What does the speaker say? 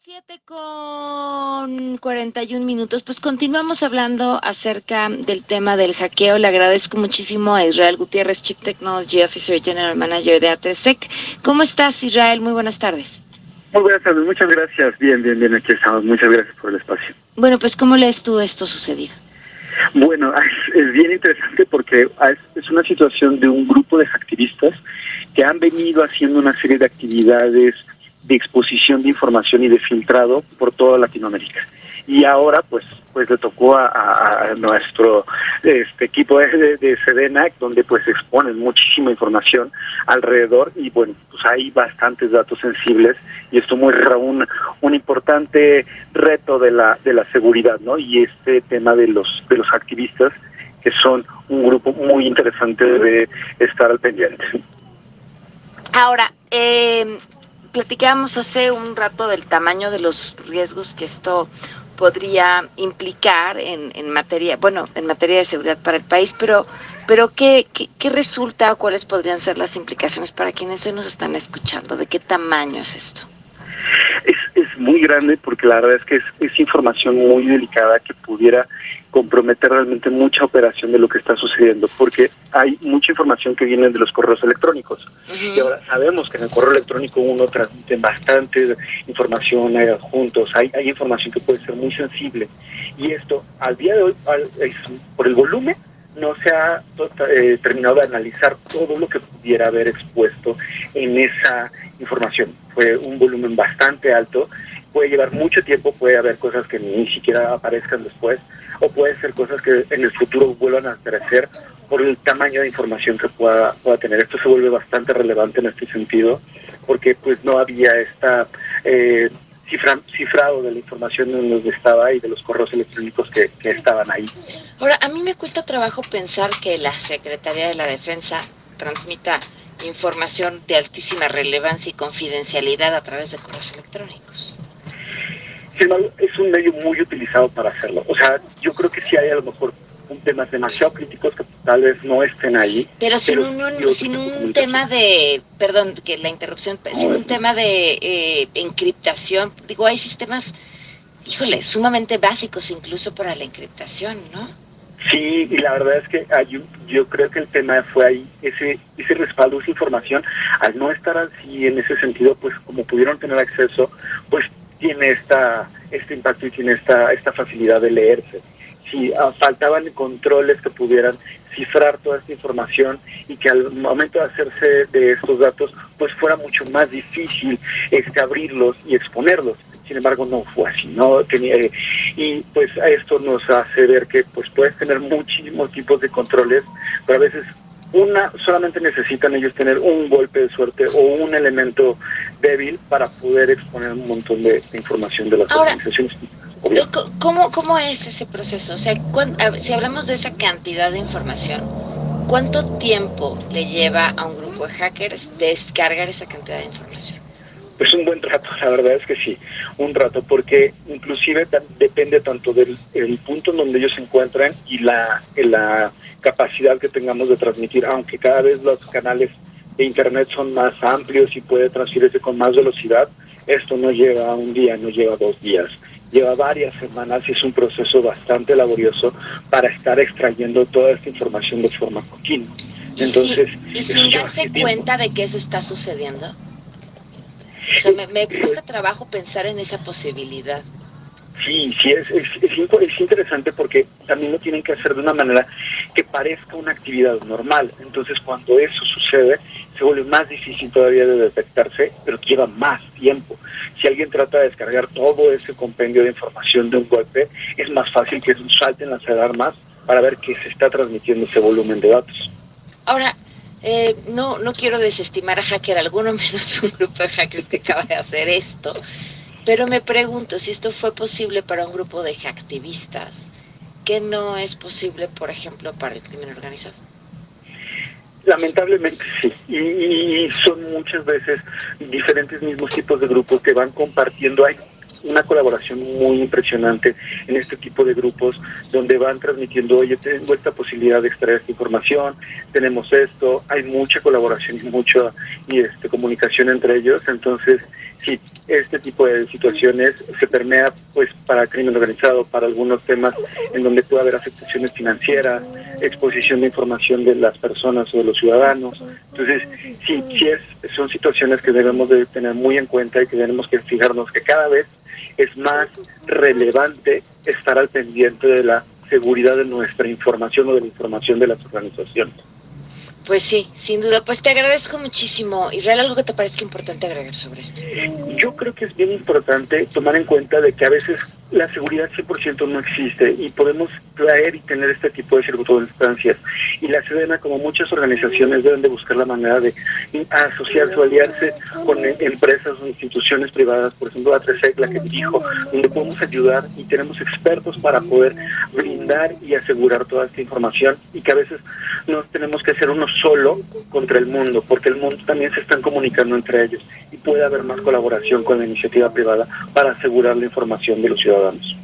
7:41 Pues continuamos hablando acerca del tema del hackeo. Le agradezco muchísimo a Israel Gutiérrez, Chief Technology Officer y General Manager de ATSEC. ¿Cómo estás, Israel? Muy buenas tardes. Muy buenas tardes, muchas gracias. Bien, aquí estamos. Muchas gracias por el espacio. Bueno, pues ¿cómo lees tú esto sucedido? Bueno, es bien interesante porque es una situación de un grupo de hacktivistas que han venido haciendo una serie de actividades de exposición de información y de filtrado por toda Latinoamérica. Y ahora, pues le tocó a nuestro equipo de Sedena, donde pues exponen muchísima información alrededor y bueno, pues hay bastantes datos sensibles y esto muestra un importante reto de la seguridad, ¿no? Y este tema de los activistas, que son un grupo muy interesante de estar al pendiente. Ahora, platicábamos hace un rato del tamaño de los riesgos que esto podría implicar en materia, en materia de seguridad para el país, pero ¿qué resulta o cuáles podrían ser las implicaciones para quienes hoy nos están escuchando? ¿De qué tamaño es esto? Es muy grande porque la verdad es que es información muy delicada que pudiera comprometer realmente mucha operación de lo que está sucediendo, porque hay mucha información que viene de los correos electrónicos. Y ahora sabemos que en el correo electrónico uno transmite bastante información, hay adjuntos, hay información que puede ser muy sensible. Y esto, al día de hoy, por el volumen, no se ha terminado de analizar todo lo que pudiera haber expuesto en esa información. Fue un volumen bastante alto, puede llevar mucho tiempo, puede haber cosas que ni siquiera aparezcan después, o puede ser cosas que en el futuro vuelvan a aparecer por el tamaño de información que pueda tener. Esto se vuelve bastante relevante en este sentido, porque pues no había esta cifrado de la información en donde estaba y de los correos electrónicos que estaban ahí. Ahora, a mí me cuesta trabajo pensar que la Secretaría de la Defensa transmita información de altísima relevancia y confidencialidad a través de correos electrónicos. Sin embargo, es un medio muy utilizado para hacerlo. O sea, yo creo que sí hay a lo mejor temas demasiado críticos que tal vez no estén ahí. Pero sin un tema de, perdón que la interrupción, sin un tema de encriptación, digo, hay sistemas, híjole, sumamente básicos incluso para la encriptación, ¿no? Sí, y la verdad es que yo creo que el tema fue ahí, ese respaldo, esa información, al no estar así en ese sentido, pues como pudieron tener acceso, pues tiene este impacto y tiene esta facilidad de leerse. Si faltaban controles que pudieran cifrar toda esta información y que al momento de hacerse de estos datos, pues fuera mucho más difícil abrirlos y exponerlos. Sin embargo, no fue así, ¿no? Y pues esto nos hace ver que pues puedes tener muchísimos tipos de controles, pero a veces solamente necesitan ellos tener un golpe de suerte o un elemento débil para poder exponer un montón de información de las organizaciones. ¿Cómo es ese proceso? O sea, si hablamos de esa cantidad de información, ¿cuánto tiempo le lleva a un grupo de hackers descargar esa cantidad de información? Pues un buen rato, la verdad es que sí, un rato, porque inclusive depende tanto del punto en donde ellos se encuentran y la capacidad que tengamos de transmitir, aunque cada vez los canales de internet son más amplios y puede transferirse con más velocidad, esto no lleva un día, no lleva 2 días, lleva varias semanas y es un proceso bastante laborioso para estar extrayendo toda esta información de forma continua. Entonces, ¿Y sin darse cuenta de que eso está sucediendo? O sea, me cuesta trabajo pensar en esa posibilidad. Sí, es interesante porque también lo tienen que hacer de una manera que parezca una actividad normal. Entonces, cuando eso sucede, se vuelve más difícil todavía de detectarse, pero lleva más tiempo. Si alguien trata de descargar todo ese compendio de información de un golpe, es más fácil que salten las alarmas para ver que se está transmitiendo ese volumen de datos. Ahora, no quiero desestimar a hacker alguno, menos un grupo de hackers que acaba de hacer esto, pero me pregunto si esto fue posible para un grupo de hacktivistas, ¿qué no es posible, por ejemplo, para el crimen organizado? Lamentablemente sí, y son muchas veces diferentes mismos tipos de grupos que van compartiendo. Hay una colaboración muy impresionante en este tipo de grupos donde van transmitiendo, oye, tengo esta posibilidad de extraer esta información, tenemos esto, hay mucha colaboración y mucha comunicación entre ellos. Entonces sí, este tipo de situaciones se permea pues para crimen organizado, para algunos temas en donde puede haber afectaciones financieras, exposición de información de las personas o de los ciudadanos. Entonces, sí, son situaciones que debemos de tener muy en cuenta y que tenemos que fijarnos que cada vez es más relevante estar al pendiente de la seguridad de nuestra información o de la información de las organizaciones. Pues sí, sin duda. Pues te agradezco muchísimo. Israel, ¿algo que te parezca importante agregar sobre esto? Yo creo que es bien importante tomar en cuenta de que a veces la seguridad 100% no existe y podemos traer y tener este tipo de circunstancias. Y la Sedena, como muchas organizaciones, deben de buscar la manera de asociarse o aliarse con empresas o instituciones privadas, por ejemplo, la 3 la que dirijo, donde podemos ayudar y tenemos expertos para poder brindar y asegurar toda esta información y que a veces no tenemos que hacer uno solo contra el mundo, porque el mundo también se están comunicando entre ellos y puede haber más colaboración con la iniciativa privada para asegurar la información de los ciudadanos.